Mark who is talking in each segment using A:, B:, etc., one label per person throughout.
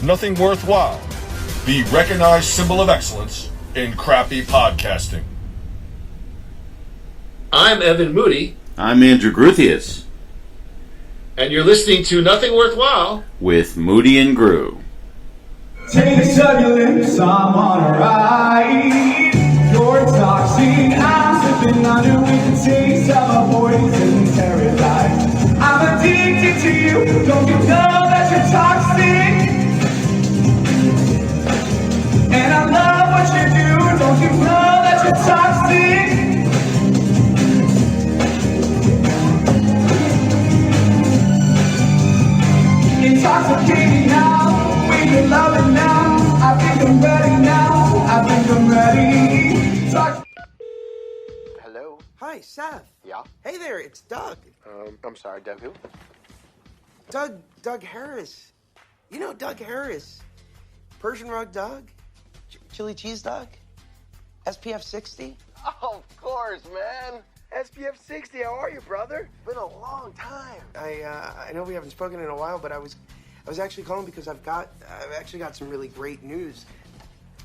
A: Nothing Worthwhile, the recognized symbol of excellence in crappy podcasting. I'm Evan Moody.
B: I'm Andrew Gruthius.
A: And you're listening to Nothing Worthwhile
B: with Moody and Groo.
C: Taste of your lips, I'm on a ride. You're toxic, I'm sipping under with the taste of a poison paradise. I'm addicted to you, don't you know that you're toxic? And I love what you do, don't you know that you're toxic? Intoxicating now, we can love it now. I think I'm ready now, I think I'm ready.
D: Hello?
E: Hi, Seth.
D: Yeah?
E: Hey there, it's Doug.
D: I'm sorry, Doug who?
E: Doug Harris. You know Doug Harris. Persian rug Doug. Chili cheese Doug. SPF 60.
D: Oh, of course, man. SPF 60, how are you, brother? Been a long time.
E: I know we haven't spoken in a while, but I was actually calling because I've actually got some really great news.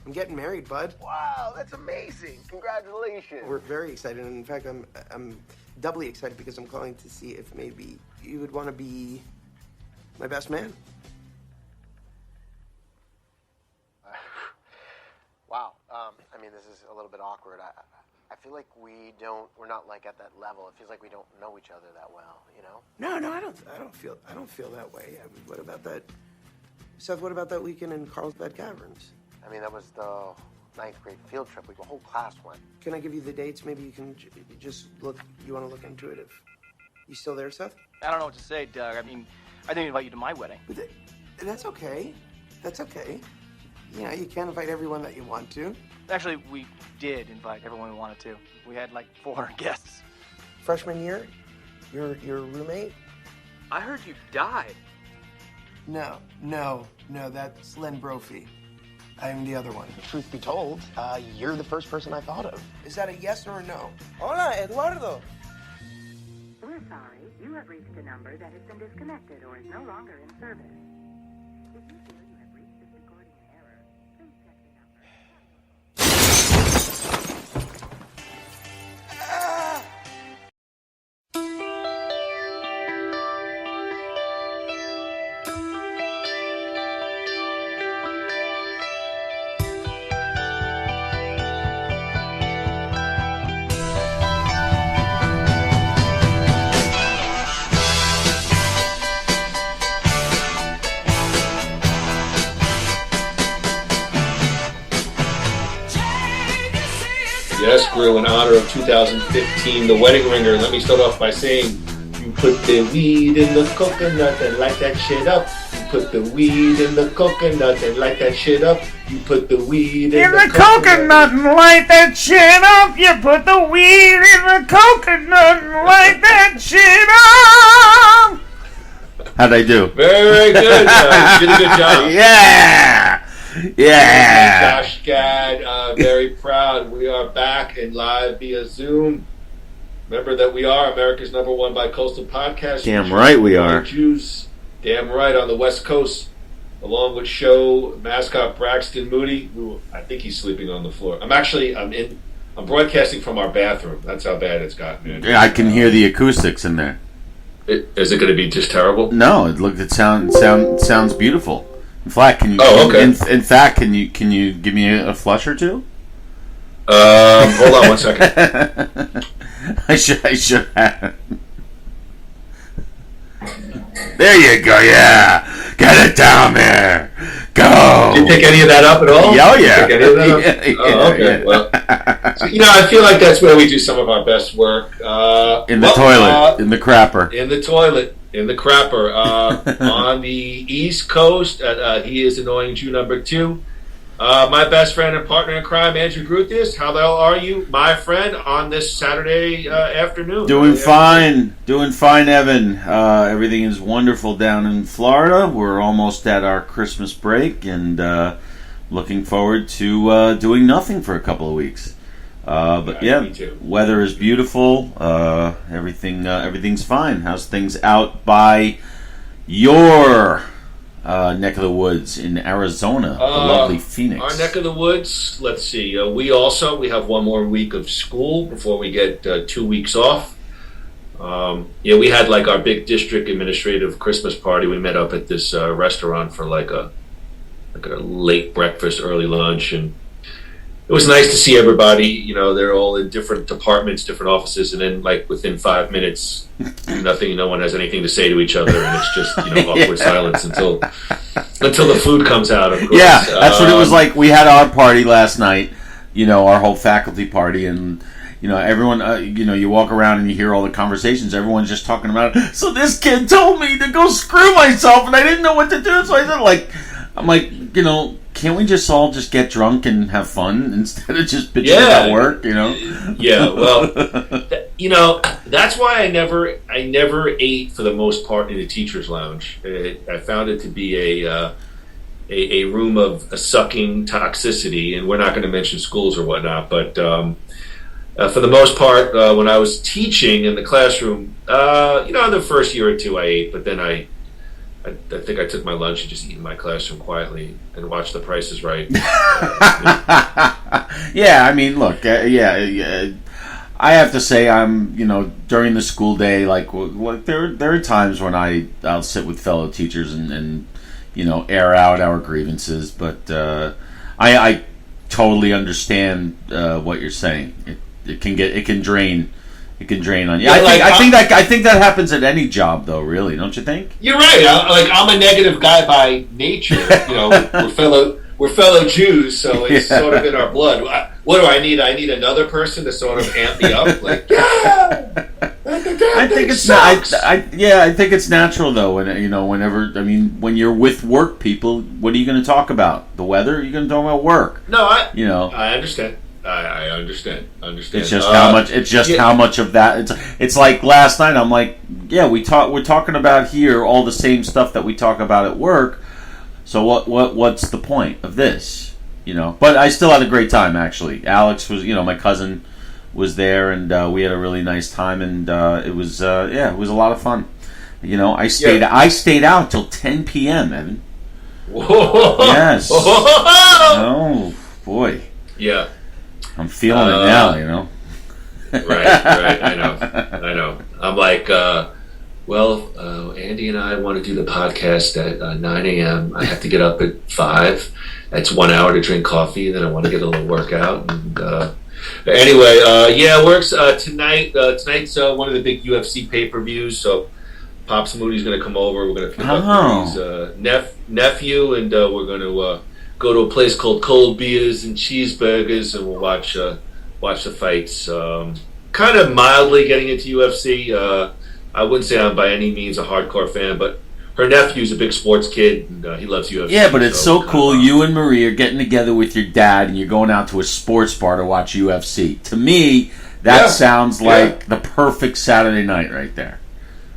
E: I'm getting married, bud.
D: Wow, that's amazing. Congratulations.
E: We're very excited, and in fact, I'm doubly excited because I'm calling to see if maybe you would want to be my best man.
D: Wow. I mean, this is a little bit awkward. I feel like we're not like at that level. It feels like we don't know each other that well, you know?
E: No, I don't feel that way. I mean, what about that, Seth? What about that weekend in Carlsbad Caverns?
D: I mean, that was the 9th grade field trip. The whole class went.
E: Can I give you the dates? Maybe you can just look. You want to look into it? If you still there, Seth?
F: I don't know what to say, Doug. I mean, I didn't invite you to my wedding.
E: That's okay. That's okay. You know, you can't invite everyone that you want to.
F: Actually, we did invite everyone we wanted to. We had like 400 guests.
E: Freshman year, your roommate?
F: I heard you died.
E: No, that's Len Brophy. I'm the other one.
D: Truth be told, you're the first person I thought of.
E: Is that a yes or a no?
G: Hola, Eduardo.
H: We're sorry. You have reached a number that has been disconnected or is no longer in service. If you feel you have reached this recording in error, please check the number.
A: Yes, Groo, in honor of 2015, The Wedding Ringer. Let me start off by saying, you put the weed in the coconut and light that shit up. You put the weed in the coconut and light that shit up. You put the weed in the coconut
G: and light that shit up. You put the weed in the coconut and light that shit up.
B: How'd I do?
A: Very good. You did a good job.
B: Yeah.
A: Josh Gad, very proud. We are back and live via Zoom. Remember that we are America's #1 bi-coastal podcast.
B: Damn right we are.
A: Jews. Damn right, on the West Coast, along with show mascot Braxton Moody, who I think he's sleeping on the floor. I'm broadcasting from our bathroom. That's how bad it's gotten, man.
B: Yeah, I can hear the acoustics in there.
A: Is it going to be just terrible?
B: No, it sounds beautiful. In fact, can you?
A: Oh, okay.
B: In fact, can you give me a flush or two?
A: Hold on 1 second.
B: I should have. There you go. Yeah, get it down there. Go.
A: Did you pick any of that up at all?
B: Oh yeah.
A: Pick any of that up? Oh, okay. Yeah. Well, so, I feel like that's where we do some of our best work.
B: In the toilet, in the crapper.
A: In the toilet. In the crapper. On the East Coast, he is annoying Jew number 2. My best friend and partner in crime, Andrew Gruthius. How the hell are you, my friend, on this Saturday afternoon?
B: Doing fine, Evan. Everything is wonderful down in Florida. We're almost at our Christmas break and looking forward to doing nothing for a couple of weeks. But yeah, weather is beautiful. Everything's fine. How's things out by your neck of the woods in Arizona, the lovely Phoenix?
A: Our neck of the woods, let's see. We have one more week of school before we get 2 weeks off. We had like our big district administrative Christmas party. We met up at this restaurant for like a late breakfast, early lunch, and it was nice to see everybody. They're all in different departments, different offices, and then like within 5 minutes, no one has anything to say to each other, and it's just awkward silence until the food comes out. Of course.
B: Yeah, that's what it was like. We had our party last night. Our whole faculty party, and everyone. You walk around and you hear all the conversations. Everyone's just talking about it. So this kid told me to go screw myself, and I didn't know what to do. So I said, I'm like, can't we just all just get drunk and have fun instead of just bitching about work?
A: Yeah, well, that's why I never ate for the most part in the teacher's lounge. I found it to be a room of sucking toxicity, and we're not going to mention schools or whatnot, but for the most part, when I was teaching in the classroom, the first year or two I ate, but then I think I took my lunch and just ate in my classroom quietly and watched The Price is Right.
B: Yeah, I mean, look, I have to say, I'm, during the school day, like there are times when I'll sit with fellow teachers and air out our grievances, but I totally understand what you're saying. It can drain. It can drain on you.
A: Yeah,
B: I think that happens at any job, though. Really, don't you think?
A: You're right. I'm a negative guy by nature. We're fellow Jews, so it's sort of in our blood. What do I need? I need another person to sort of amp me up.
B: I think it's I think it's natural though. When you're with work people, what are you going to talk about? The weather? Are you going to talk about work?
A: No, I understand. I understand.
B: It's just how much. It's just how much of that. It's like last night. I'm like, we're talking about here all the same stuff that we talk about at work. So what's the point of this? But I still had a great time actually. Alex was, my cousin was there, and we had a really nice time, and it was it was a lot of fun. I stayed out till 10 p.m. Evan.
A: Whoa.
B: Yes. Oh boy.
A: Yeah.
B: I'm feeling it now,
A: Right. I know. I'm like, Andy and I want to do the podcast at 9 a.m. I have to get up at 5. That's 1 hour to drink coffee. Then I want to get a little workout. And anyway, it works tonight. Tonight's one of the big UFC pay-per-views. So Pops Moody's going to come over. We're going to pick up his nephew, and we're going to go to a place called Cold Beers and Cheeseburgers, and we'll watch the fights. Kind of mildly getting into UFC. I wouldn't say I'm by any means a hardcore fan, but her nephew's a big sports kid, and he loves UFC.
B: Yeah, but it's so cool. You and Marie are getting together with your dad, and you're going out to a sports bar to watch UFC. To me, that sounds like the perfect Saturday night right there.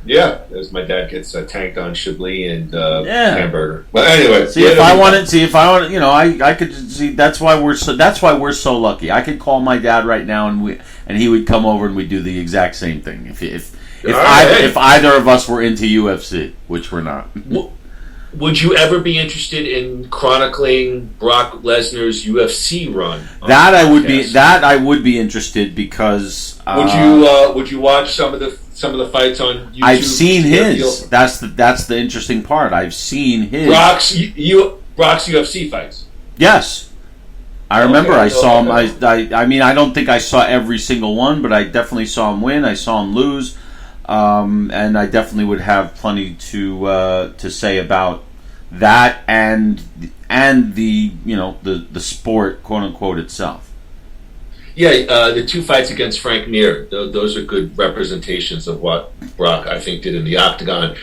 A: Yeah, as my dad gets tanked on Chablis and hamburger. But anyway,
B: if I wanted, I could see. That's why we're so lucky. I could call my dad right now, and he would come over, and we'd do the exact same thing. If either of us were into UFC, which we're not.
A: Would you ever be interested in chronicling Brock Lesnar's UFC run?
B: That I would be interested because.
A: Would you watch some of the fights on YouTube?
B: I've seen his. That's the interesting part. I've seen his
A: Brock's UFC fights.
B: Yes, I remember. I saw him. I mean, I don't think I saw every single one, but I definitely saw him win. I saw him lose, and I definitely would have plenty to say about that and the the sport, quote unquote, itself.
A: Yeah, the 2 fights against Frank Mir, those are good representations of what Brock, I think, did in the octagon.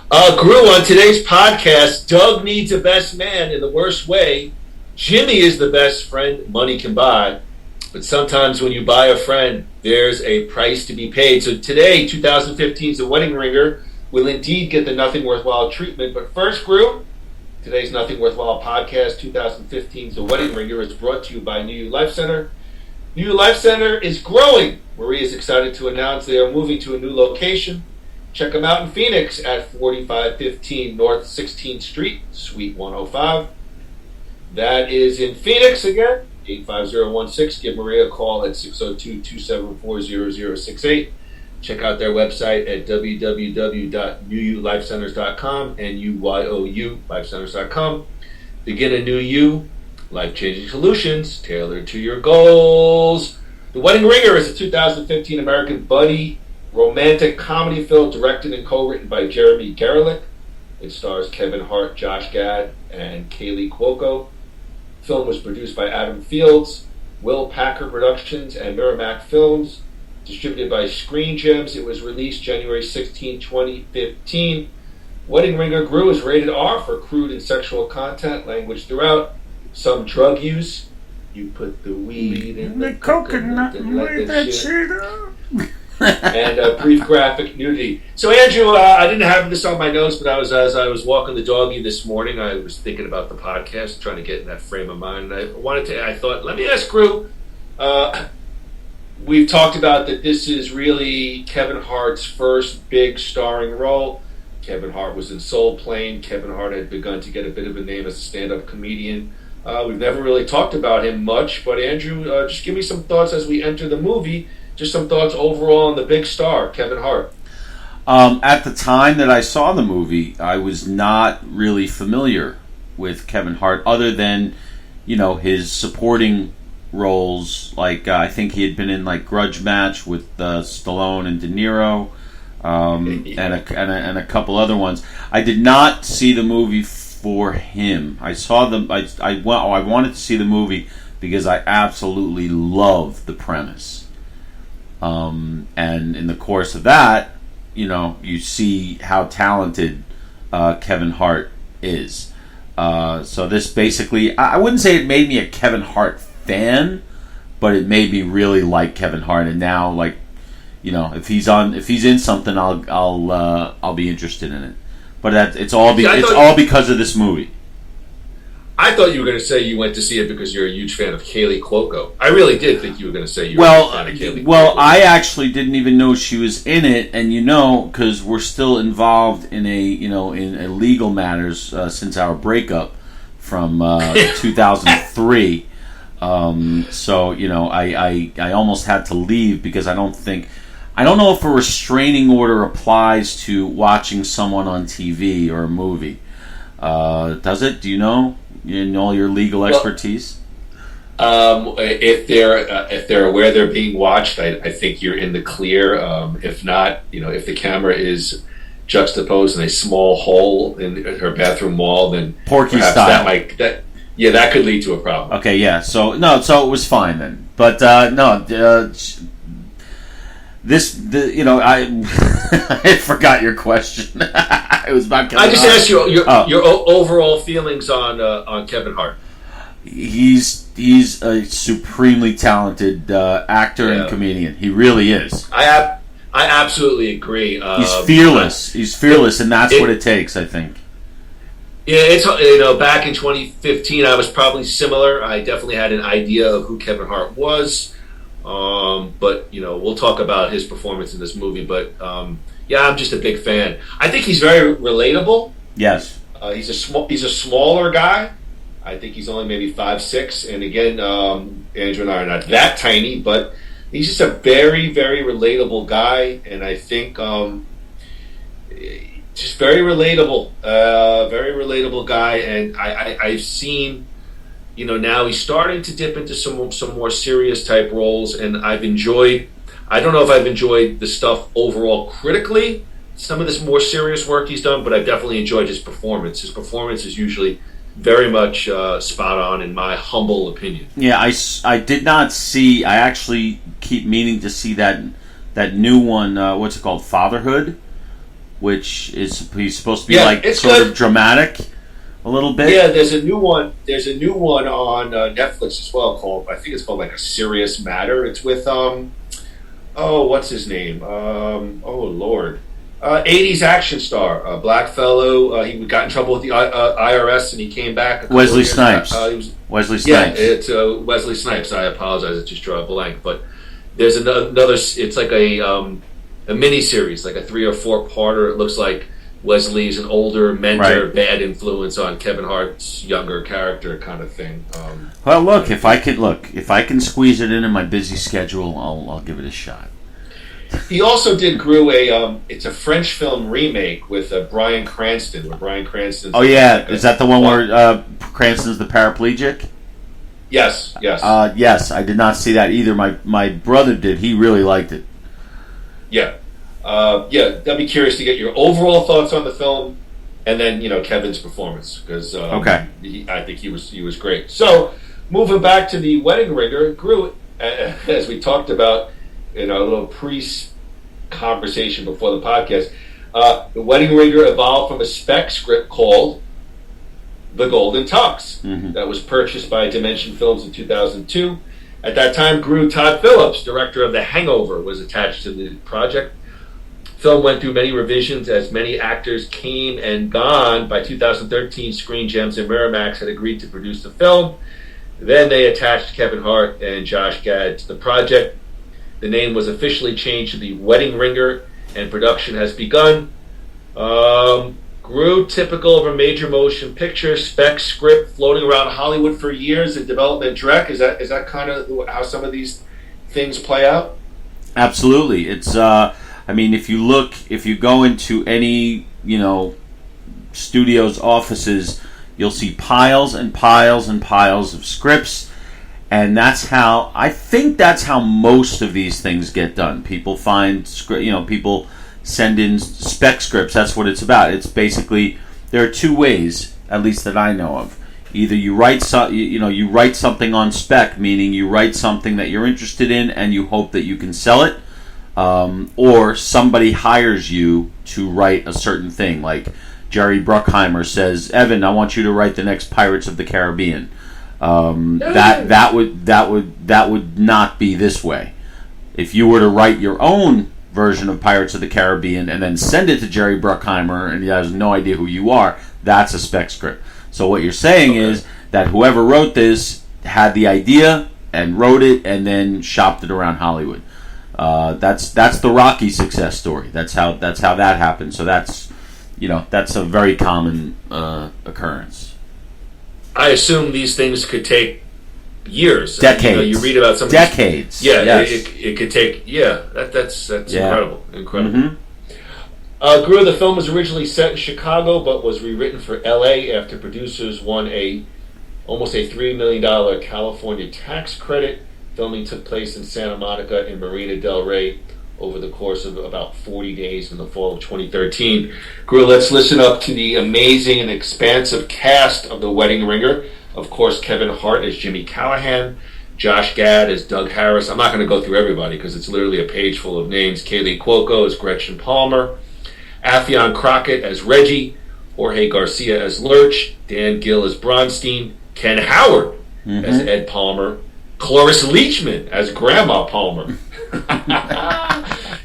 A: Groo, on today's podcast, Doug needs a best man in the worst way. Jimmy is the best friend money can buy. But sometimes when you buy a friend, there's a price to be paid. So today, 2015's The Wedding Ringer will indeed get the Nothing Worthwhile treatment. But first, Groo, today's Nothing Worthwhile podcast, 2015's The Wedding Ringer, is brought to you by New You Life Center. New Life Center is growing. Marie is excited to announce they are moving to a new location. Check them out in Phoenix at 4515 North 16th Street, Suite 105. That is in Phoenix again, 85016. Give Maria a call at 602-274-0068. Check out their website at www.newyoulifecenters.com, NUYOU lifecenters.com. Begin a new you, life-changing solutions tailored to your goals. The Wedding Ringer is a 2015 American buddy romantic comedy film directed and co-written by Jeremy Gerlich. It stars Kevin Hart, Josh Gad, and Kaylee Cuoco. The film was produced by Adam Fields, Will Packer Productions, and Miramax Films. Distributed by Screen Gems. It was released January 16, 2015. Wedding Ringer Groo is rated R for crude and sexual content, language throughout, some drug use. You put the weed in the coconut and light that shit up. And brief graphic nudity. So Andrew, I didn't have this on my notes, but as I was walking the doggy this morning, I was thinking about the podcast, trying to get in that frame of mind. And I thought, let me ask Groo. We've talked about that this is really Kevin Hart's first big starring role. Kevin Hart was in Soul Plane. Kevin Hart had begun to get a bit of a name as a stand-up comedian. We've never really talked about him much, but Andrew, just give me some thoughts as we enter the movie. Just some thoughts overall on the big star, Kevin Hart.
B: At the time that I saw the movie, I was not really familiar with Kevin Hart, other than, his supporting roles. Like I think he had been in like Grudge Match with Stallone and De Niro, and a couple other ones. I did not see the movie for him. I saw them. I wanted to see the movie because I absolutely loved the premise. And in the course of that, you see how talented Kevin Hart is. So this basically, I wouldn't say it made me a Kevin Hart fan, but it made me really like Kevin Hart. And now, like, if he's in something, I'll be interested in it. But it's all because of this movie.
A: I thought you were going to say you went to see it because you're a huge fan of Kaylee Cuoco. I really did think you were going to say you were a fan of Kaylee Cuoco.
B: Well, I actually didn't even know she was in it, and because we're still involved in in legal matters since our breakup from 2003. So I almost had to leave because I don't know if a restraining order applies to watching someone on TV or a movie. Does it? Do you know? In all your legal expertise?
A: If they're aware they're being watched, I think you're in the clear. If not, if the camera is juxtaposed in a small hole in her bathroom wall, then
B: Porky style.
A: That could lead to a problem.
B: Okay, yeah. So it was fine then. But I forgot your question. It was about Kevin Hart.
A: I just asked you your overall feelings on Kevin Hart.
B: He's a supremely talented actor and comedian. He really is.
A: I absolutely agree.
B: He's fearless. And that's what it takes, I think.
A: Yeah, it's back in 2015, I was probably similar. I definitely had an idea of who Kevin Hart was. But we'll talk about his performance in this movie. But I'm just a big fan. I think he's very relatable.
B: Yes.
A: He's a smaller guy. I think he's only maybe 5'6", and again, Andrew and I are not that tiny, but he's just a very, very relatable guy, and I think just very relatable guy. And I've seen. Now he's starting to dip into some more serious type roles, and I've enjoyed. I don't know if I've enjoyed the stuff overall critically, some of this more serious work he's done, but I've definitely enjoyed his performance. His performance is usually very much spot on, in my humble opinion.
B: Yeah, I did not see. I actually keep meaning to see that new one. What's it called? Fatherhood, which is he's supposed to be sort of dramatic. A little bit.
A: Yeah, there's a new one. There's a new one on Netflix as well called. I think it's called like A Serious Matter. It's with what's his name? Lord, 80s action star, black fellow. He got in trouble with the IRS and he came back.
B: Wesley Snipes. Wesley Snipes.
A: Yeah, it's Wesley Snipes. I apologize. I just drew a blank. But there's another. It's like a miniseries, like a 3 or 4 parter. It looks like Wesley's an older mentor,
B: Right.
A: bad influence on Kevin Hart's younger character, kind of thing.
B: Well, look, if I can squeeze it in my busy schedule, I'll give it a shot.
A: He also did Groo it's a French film remake with Bryan Cranston, where Bryan Cranston.
B: Oh yeah, is that the one where Cranston's the paraplegic?
A: Yes, yes.
B: Yes, I did not see that either. My brother did. He really liked it.
A: Yeah. I'd be curious to get your overall thoughts on the film, and then Kevin's performance, because
B: Okay.
A: I think he was great. So moving back to the Wedding Ringer, Groo, as we talked about in our little pre-conversation before the podcast, the Wedding Ringer evolved from a spec script called The Golden Tux that was purchased by Dimension Films in 2002. At that time, Groo Todd Phillips, director of The Hangover, was attached to the project. Film went through many revisions as many actors came and gone. By 2013, Screen Gems and Miramax had agreed to produce the film. Then they attached Kevin Hart and Josh Gad to the project. The name was officially changed to The Wedding Ringer, and production has begun. Groo, typical of a major motion picture, spec script floating around Hollywood for years in development direct. Is that kind of how some of these things play out?
B: Absolutely. It's I mean, if you go into any, studio's offices, you'll see piles and piles and piles of scripts, and I think that's how most of these things get done. People find people send in spec scripts. That's what it's about. It's basically, there are two ways, at least that I know of. Either you write you write something on spec, meaning you write something that you're interested in and you hope that you can sell it. Or somebody hires you to write a certain thing, like Jerry Bruckheimer says, "Evan, I want you to write the next Pirates of the Caribbean." That would not be this way. If you were to write your own version of Pirates of the Caribbean and then send it to Jerry Bruckheimer and he has no idea who you are, that's a spec script. So what you're saying is that whoever wrote this had the idea and wrote it and then shopped it around Hollywood. That's the Rocky success story. That's how that happened. So that's a very common occurrence.
A: I assume these things could take years,
B: decades.
A: You read about some
B: decades.
A: Yeah,
B: yes.
A: it could take. Yeah, that's incredible.
B: Mm-hmm.
A: Groo, the film was originally set in Chicago, but was rewritten for L.A. after producers won almost a $3 million California tax credit. Filming took place in Santa Monica and Marina del Rey over the course of about 40 days in the fall of 2013. Groo, let's listen up to the amazing and expansive cast of The Wedding Ringer. Of course, Kevin Hart as Jimmy Callahan, Josh Gad as Doug Harris. I'm not going to go through everybody because it's literally a page full of names. Kaylee Cuoco as Gretchen Palmer, Affion Crockett as Reggie, Jorge Garcia as Lurch, Dan Gill as Bronstein, Ken Howard as Ed Palmer, Cloris Leachman as Grandma Palmer,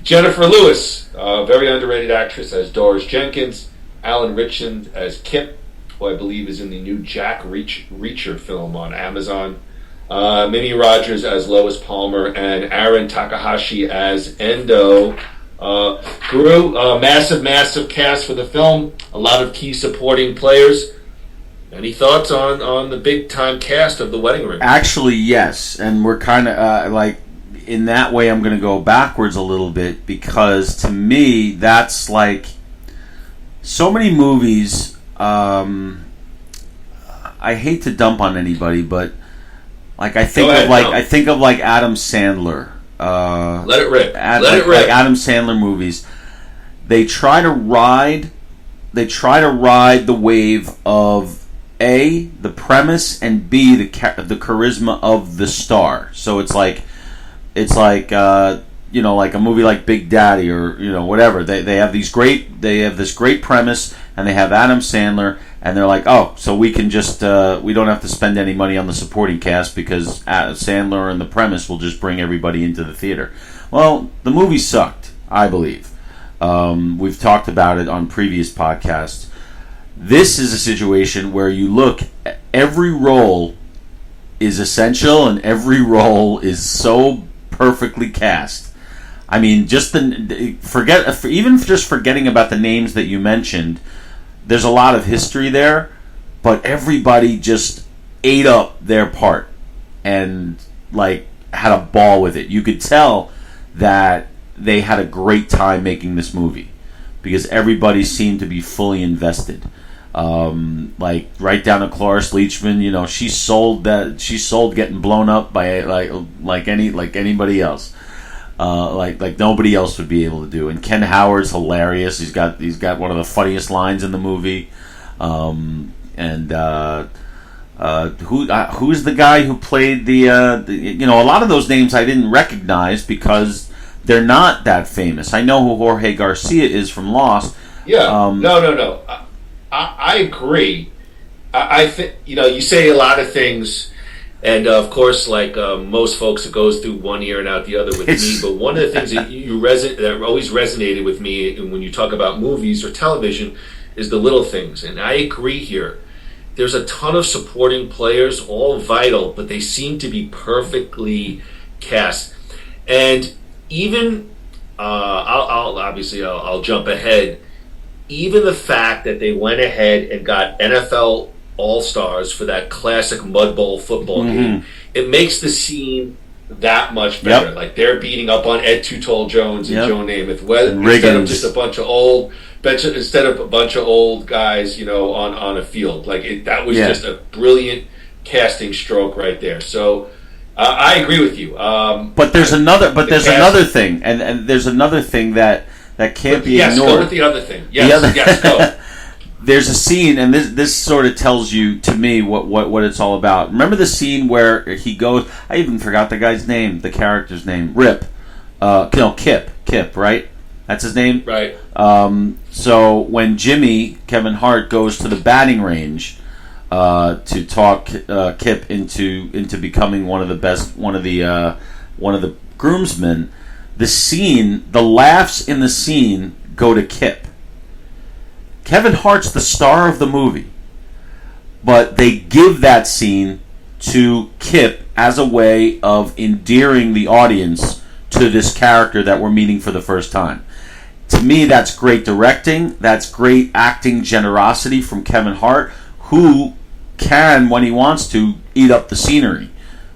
A: Jennifer Lewis, a very underrated actress, as Doris Jenkins, Alan Ritchson as Kip, who I believe is in the new Jack Reacher film on Amazon, Minnie Rogers as Lois Palmer, and Aaron Takahashi as Endo. Groo, massive cast for the film, a lot of key supporting players. Any thoughts on the big time cast of The Wedding Ring?
B: Actually, yes, and we're kind of in that way. I'm going to go backwards a little bit because to me, that's like so many movies. I hate to dump on anybody, but I think of Adam Sandler.
A: Let it rip.
B: Like Adam Sandler movies. They try to ride the wave of A, the premise, and B, the charisma of the star. So it's like like a movie like Big Daddy or whatever. They have this great premise and they have Adam Sandler and they're like, oh, so we can just we don't have to spend any money on the supporting cast because Sandler and the premise will just bring everybody into the theater. Well, the movie sucked, I believe. We've talked about it on previous podcasts. This is a situation where you look, every role is essential and every role is so perfectly cast. I mean, just forgetting about the names that you mentioned. There's a lot of history there, but everybody just ate up their part and like had a ball with it. You could tell that they had a great time making this movie because everybody seemed to be fully invested. Like right down to Cloris Leachman, you know, she sold getting blown up by like anybody else. Like nobody else would be able to do. And Ken Howard's hilarious. He's got one of the funniest lines in the movie. Who's the guy who played the a lot of those names I didn't recognize because they're not that famous. I know who Jorge Garcia is from Lost.
A: Yeah. No. I agree. I think you say a lot of things. And of course, like most folks, it goes through one ear and out the other with me. But one of the things that that always resonated with me when you talk about movies or television is the little things. And I agree here. There's a ton of supporting players, all vital, but they seem to be perfectly cast. And even I'll jump ahead. Even the fact that they went ahead and got NFL All-Stars for that classic Mud Bowl football game, it makes the scene that much better. Yep. Like they're beating up on Ed Too-Tall Jones and Joe Namath instead of just a bunch of old guys, on a field. Like that was just a brilliant casting stroke right there. So I agree with you.
B: But there's another thing, and there's another thing that can't be ignored. Yes, go
A: with the other thing. Yes, go.
B: There's a scene, and this sort of tells you, to me, what it's all about. Remember the scene where he goes... I even forgot the guy's name, the character's name. Rip. Kip, right? That's his name?
A: Right.
B: So when Kevin Hart, goes to the batting range to talk Kip into becoming one of the groomsmen, the laughs in the scene go to Kip. Kevin Hart's the star of the movie, but they give that scene to Kip as a way of endearing the audience to this character that we're meeting for the first time. To me, that's great directing. That's great acting generosity from Kevin Hart, who can, when he wants to, eat up the scenery,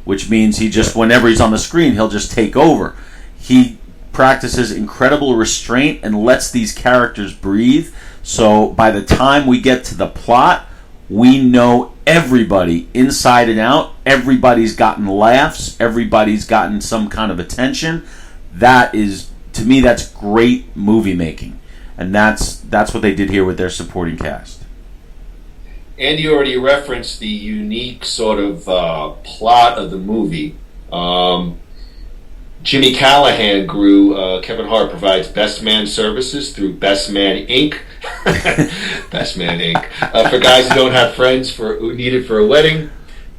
B: which means whenever he's on the screen, he'll just take over. He practices incredible restraint and lets these characters breathe. So by the time we get to the plot, we know everybody inside and out. Everybody's gotten laughs. Everybody's gotten some kind of attention. That is, to me, that's great movie making. And that's what they did here with their supporting cast.
A: And you already referenced the unique sort of plot of the movie. Jimmy Callahan grew. Kevin Hart provides Best Man services through Best Man Inc. Best Man Inc. For guys who don't have friends who need it for a wedding.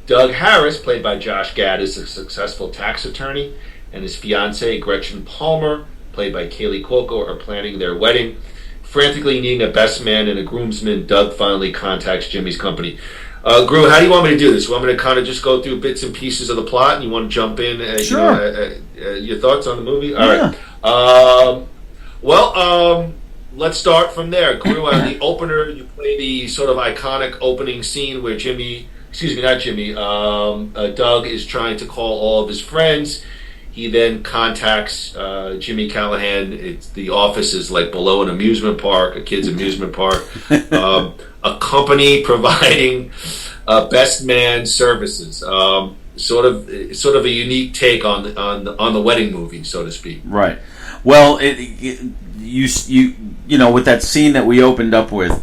A: Doug Harris, played by Josh Gad, is a successful tax attorney, and his fiancée, Gretchen Palmer, played by Kaylee Cuoco, are planning their wedding. Frantically needing a best man and a groomsman, Doug finally contacts Jimmy's company. Groo, how do you want me to do this? You want me to kind of just go through bits and pieces of the plot, and you want to jump in?
B: Sure.
A: Your thoughts on the movie? All right. Let's start from there. Groo, the opener, you play the sort of iconic opening scene where Doug is trying to call all of his friends. He then contacts Jimmy Callahan. The office is like below an amusement park, a kid's amusement park. A company providing best man services. Sort of a unique take on the wedding movie, so to speak.
B: Right. Well, with that scene that we opened up with,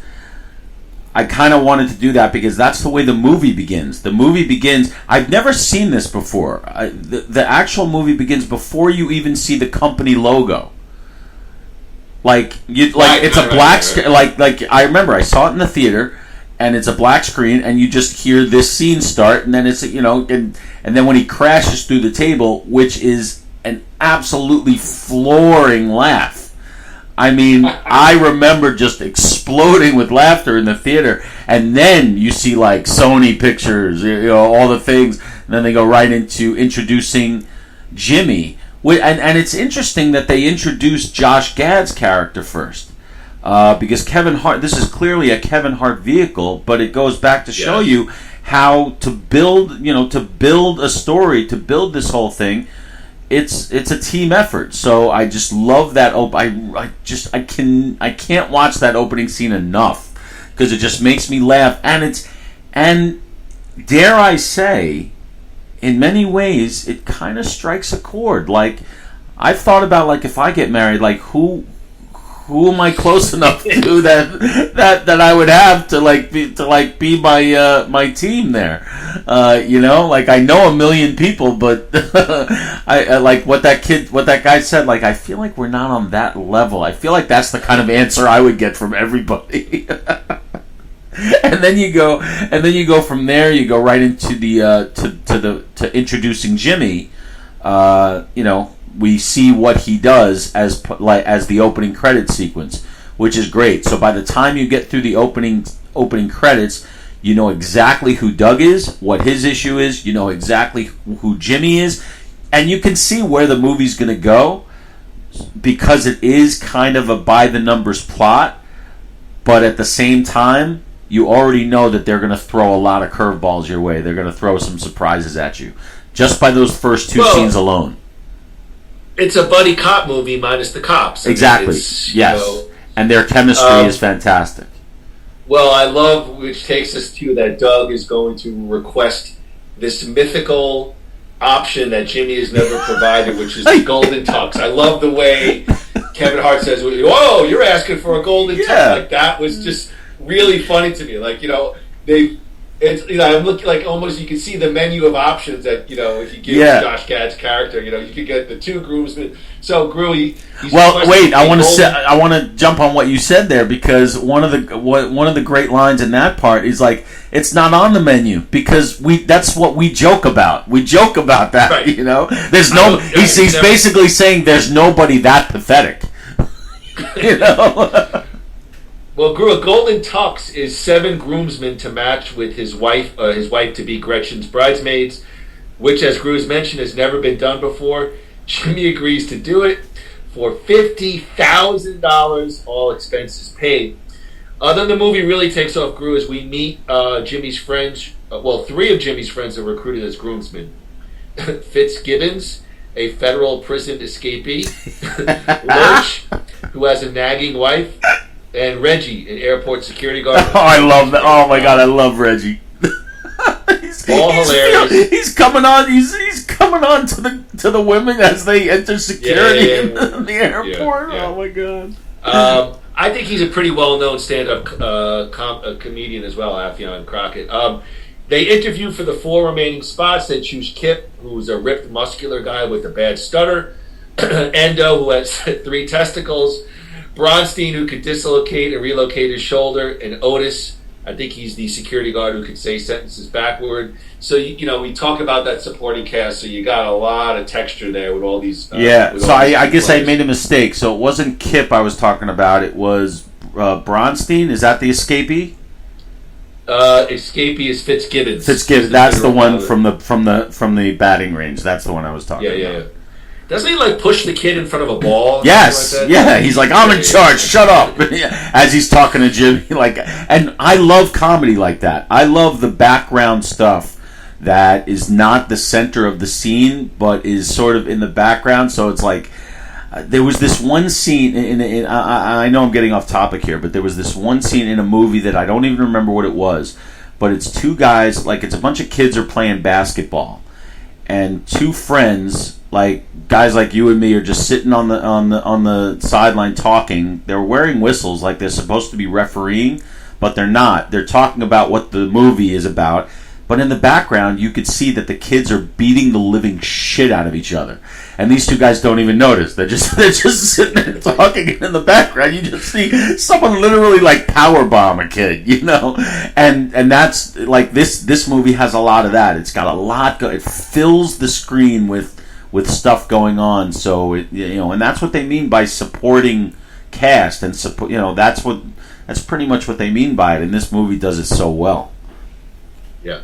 B: I kind of wanted to do that because that's the way the movie begins. The movie begins... I've never seen this before. The actual movie begins before you even see the company logo. It's a black screen. Like I remember I saw it in the theater, and it's a black screen, and you just hear this scene start, and then it's and then when he crashes through the table, which is an absolutely flooring laugh. I mean, I remember just exploding with laughter in the theater, and then you see like Sony pictures, all the things, and then they go right into introducing Jimmy, And it's interesting that they introduced Josh Gad's character first. Because Kevin Hart, this is clearly a Kevin Hart vehicle, but it goes back to show you how to build a story, to build this whole thing. It's a team effort. So I just love that. I can't watch that opening scene enough because it just makes me laugh, and dare I say, in many ways, it kind of strikes a chord. Like, I've thought about, like, if I get married, like, who am I close enough to that I would have to be my team there? Like, I know a million people, but I like what that guy said. Like, I feel like we're not on that level. I feel like that's the kind of answer I would get from everybody. And then you go from there. You go right into to introducing Jimmy. We see what he does as the opening credit sequence, which is great. So by the time you get through the opening credits, you know exactly who Doug is, what his issue is. You know exactly who Jimmy is, and you can see where the movie's going to go because it is kind of a by the numbers plot, but at the same time, you already know that they're going to throw a lot of curveballs your way. They're going to throw some surprises at you just by those first two scenes alone.
A: It's a buddy cop movie minus the cops.
B: Exactly. Yes. And their chemistry is fantastic.
A: Well, I love, which takes us to that Doug is going to request this mythical option that Jimmy has never provided, which is the Golden Tux. I love the way Kevin Hart says, "Whoa, you're asking for a Golden Tux." Like, that was just really funny to me. Like, I'm looking like almost you can see the menu of options that, if you give Josh Gad's character, you could get the two groomsmen. So Groo,
B: I want to jump on what you said there, because one of the great lines in that part is like, it's not on the menu because that's what we joke about. We joke about that, right. There's no. He's basically saying there's nobody that pathetic.
A: Well, Groo, a Golden Tux is 7 groomsmen to match with his wife-to-be Gretchen's bridesmaids, which, as Groo's mentioned, has never been done before. Jimmy agrees to do it for $50,000, all expenses paid. Then the movie really takes off, Groo, as we meet Jimmy's friends. 3 of Jimmy's friends are recruited as groomsmen. Fitzgibbons, a federal prison escapee. Lurch, who has a nagging wife. And Reggie, an airport security guard.
B: Oh, I love that. Oh my God, I love Reggie. He's hilarious. He's coming on. He's coming on to the women as they enter security in the airport. Yeah. Oh my God.
A: I think he's a pretty well-known stand-up comedian as well, Affion Crockett. They interview for the 4 remaining spots. They choose Kip, who's a ripped, muscular guy with a bad stutter. Endo, who has 3 testicles. Bronstein, who could dislocate and relocate his shoulder, and Otis, I think he's the security guard who could say sentences backward. So, we talk about that supporting cast, so you got a lot of texture there with all these...
B: I guess I made a mistake. So it wasn't Kip I was talking about, it was Bronstein. Is that the escapee?
A: Escapee is Fitzgibbons.
B: That's the one from the batting range. That's the one I was talking about.
A: Yeah. Doesn't he push the kid in front of a ball?
B: Yes,
A: like that?
B: He's like, I'm in charge. Shut up. As he's talking to Jimmy, and I love comedy like that. I love the background stuff that is not the center of the scene, but is sort of in the background. So it's like, there was this one scene I know I'm getting off topic here, but there was this one scene in a movie that I don't even remember what it was, but it's 2 guys, it's a bunch of kids are playing basketball, and 2 friends, guys like you and me, are just sitting on the sideline talking. They're wearing whistles like they're supposed to be refereeing, but they're not. They're talking about what the movie is about. But in the background, you could see that the kids are beating the living shit out of each other, and these 2 guys don't even notice. They're just sitting there talking, and in the background, you just see someone literally power bomb a kid, And that's this movie has a lot of that. It's got a lot. It fills the screen with stuff going on, so and that's what they mean by supporting cast and support. That's pretty much what they mean by it, and this movie does it so well.
A: Yeah.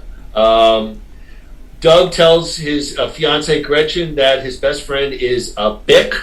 A: Doug tells his fiancee Gretchen that his best friend is Bick,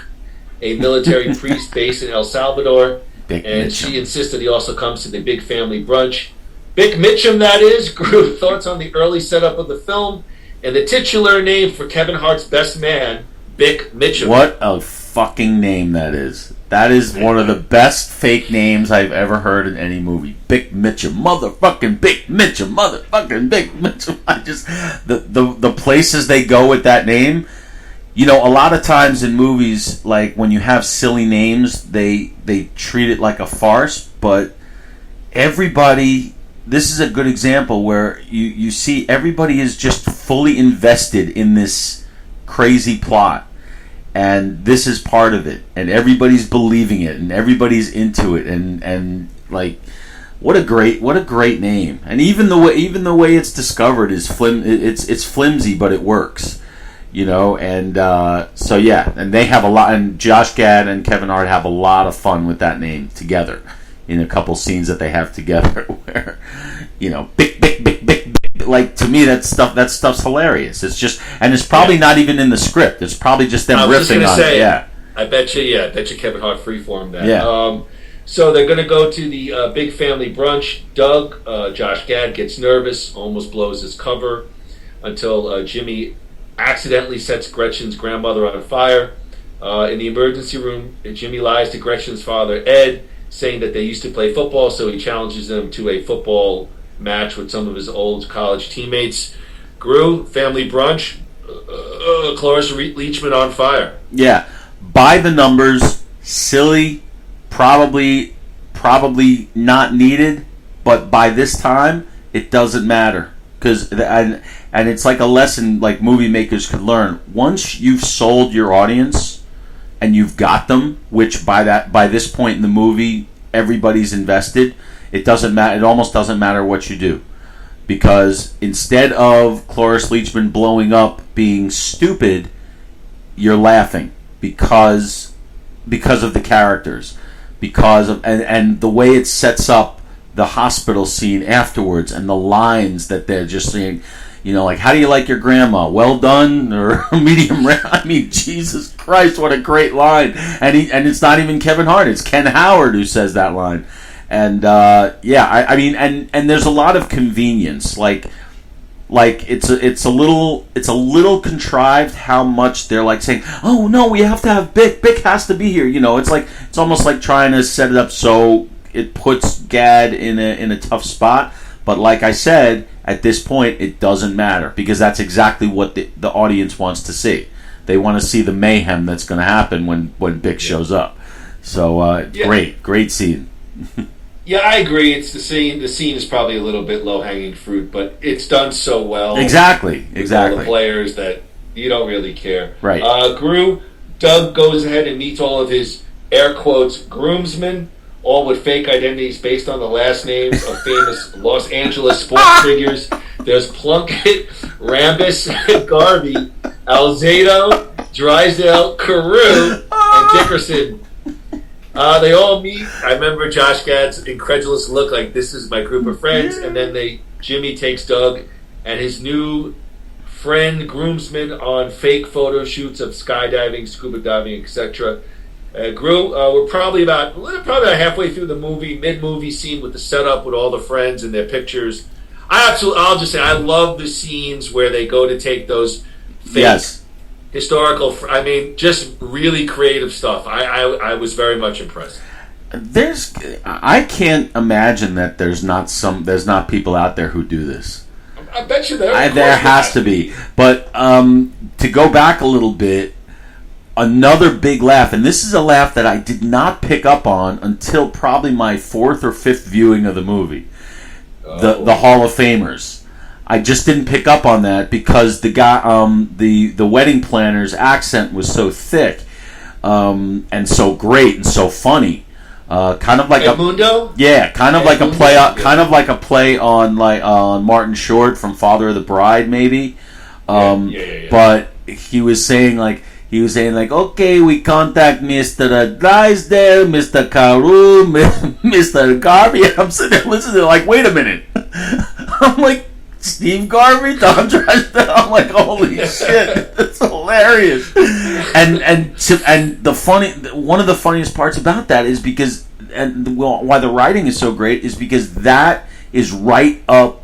A: a military priest based in El Salvador,
B: Bick
A: and
B: Mitchum.
A: she insisted he also comes to the big family brunch. Bick Mitchum, that is. Groo thoughts on the early setup of the film and the titular name for Kevin Hart's best man, Bick Mitchum.
B: What a fucking name that is. That is one of the best fake names I've ever heard in any movie. Bick Mitchum. Motherfucking Bick Mitchum. Motherfucking Bick Mitchum. I just... The places they go with that name... You know, a lot of times in movies, like, when you have silly names, they treat it like a farce, but everybody... This is a good example where you see everybody is just fully invested in this crazy plot. And this is part of it. And everybody's believing it. And everybody's into it. And like, what a great name. And even the way it's discovered is it's flimsy, but it works. You know, and so yeah, and they have a lot, and Josh Gad and Kevin Hart have a lot of fun with that name together in a couple scenes that they have together where, you know, big, like, to me that stuff's hilarious. It's just, and it's probably not even in the script. It's probably just them riffing on it. Yeah,
A: I bet you Kevin Hart freeformed that.
B: Yeah.
A: So they're going to go to the big family brunch. Doug, Josh Gad, gets nervous, almost blows his cover until Jimmy accidentally sets Gretchen's grandmother on fire. In the emergency room, Jimmy lies to Gretchen's father, Ed, saying that they used to play football, so he challenges them to a football match with some of his old college teammates. Groo, family brunch, Cloris Leachman on fire.
B: Yeah, by the numbers, silly, probably not needed, but by this time, it doesn't matter. And it's like a lesson like movie makers could learn. Once you've sold your audience and you've got them, which by this point in the movie everybody's invested, it doesn't matter. It almost doesn't matter what you do, because instead of Cloris Leachman blowing up being stupid, you're laughing because of the characters, because of and the way it sets up the hospital scene afterwards and the lines that they're just saying, you know, like, how do you like your grandma? Well done or medium rare? I mean, Jesus Christ, what a great line. And it's not even Kevin Hart, it's Ken Howard who says that line. And I mean, and there's a lot of convenience, like it's a little contrived how much they're like saying, oh no, we have to have Bick has to be here, you know. It's almost like trying to set it up so it puts Gad in a tough spot. But like I said, at this point it doesn't matter, because that's exactly what the audience wants to see. They want to see the mayhem that's going to happen when Bick shows up. So great scene.
A: Yeah, I agree. It's the scene. The scene is probably a little bit low-hanging fruit, but it's done so well.
B: Exactly.
A: With all the players that you don't really care.
B: Right.
A: Groo, Doug goes ahead and meets all of his, air quotes, groomsmen, all with fake identities based on the last names of famous Los Angeles sports figures. There's Plunkett, Rambis, Garvey, Alzado, Drysdale, Carew, and Dickerson. They all meet. I remember Josh Gad's incredulous look, like, this is my group of friends. And then Jimmy takes Doug and his new friend groomsmen on fake photo shoots of skydiving, scuba diving, etc. Groo, we're probably about halfway through the movie, mid-movie scene with the setup with all the friends and their pictures. I'll just say I love the scenes where they go to take those fake historical. I mean, just really creative stuff. I was very much impressed.
B: I can't imagine that there's not people out there who do this.
A: I bet you there.
B: There has to be. But to go back a little bit, another big laugh, and this is a laugh that I did not pick up on until probably my fourth or fifth viewing of the movie. The Hall of Famers. I just didn't pick up on that because the guy, the wedding planner's accent was so thick, and so great and so funny. Kind of like
A: Edmundo?
B: kind of like a play on Martin Short from Father of the Bride, maybe. But he was saying like, okay, we contact Mr. Drysdale, Mr. Carew, Mr. Garvey. I'm sitting there listening, like, wait a minute. I'm like, Steve Garvey, Don Dresden. I'm like, holy shit, that's hilarious. And one of the funniest parts about that is because, why the writing is so great is because that is right up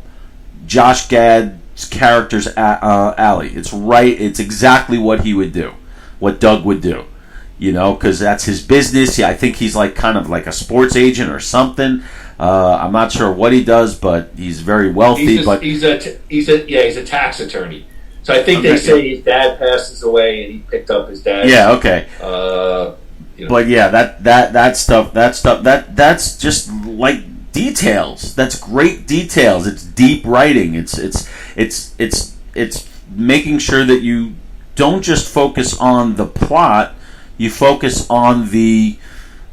B: Josh Gad's character's alley. It's exactly what he would do, what Doug would do. Because that's his business. Yeah, I think he's kind of like a sports agent or something. I'm not sure what he does, but he's very wealthy.
A: He's a tax attorney. So I think they say his dad passes away and he picked up his dad.
B: Yeah, okay. But yeah, that stuff that's just like details. That's great details. It's deep writing. It's making sure that you don't just focus on the plot. You focus on the,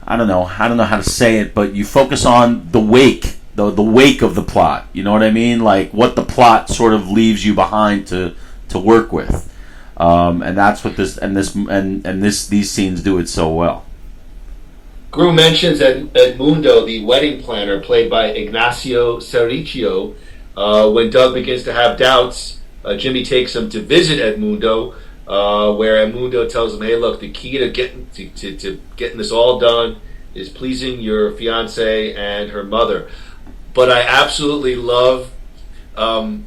B: I don't know how to say it, but you focus on the wake, the wake of the plot. You know what I mean? Like what the plot sort of leaves you behind to work with, and that's what these scenes do it so well.
A: Groo mentions that Edmundo, the wedding planner, played by Ignacio Cerricio, when Doug begins to have doubts, Jimmy takes him to visit Edmundo. Where Edmundo tells him, "Hey, look, the key to getting this all done is pleasing your fiance and her mother." But I absolutely love. Edmundo's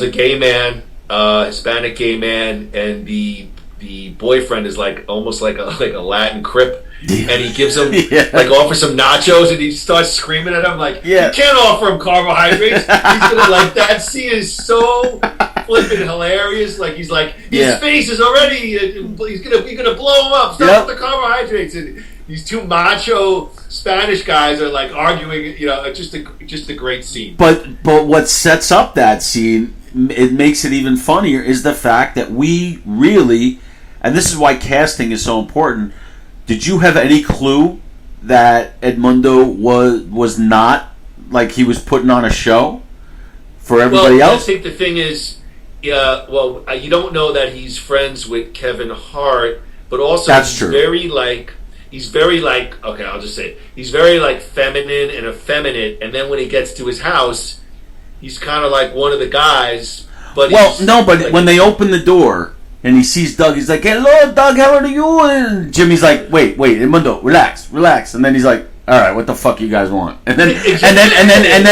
A: a gay man, Hispanic gay man, and the boyfriend is almost like a Latin Crip. And he gives him offers him nachos, and he starts screaming at him you can't offer him carbohydrates. He's gonna that scene is so flipping hilarious. His face is already you're gonna blow him up. Stop with the carbohydrates. And these two macho Spanish guys are arguing. Just a great scene.
B: But what sets up that scene, it makes it even funnier, is the fact that we really, and this is why casting is so important. Did you have any clue that Edmundo was not he was putting on a show for everybody else?
A: I think the thing is, you don't know that he's friends with Kevin Hart, but also
B: that's true.
A: He's very okay, I'll just say it. He's very feminine and effeminate, and then when he gets to his house, he's kind of one of the guys. But
B: when they open the door. And he sees Doug. He's like, "Hello, Doug. How are you?" And Jimmy's like, "Wait, Edmundo, relax." And then he's like, "All right, what the fuck you guys want?" And then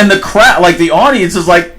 B: the crowd, the audience, is like,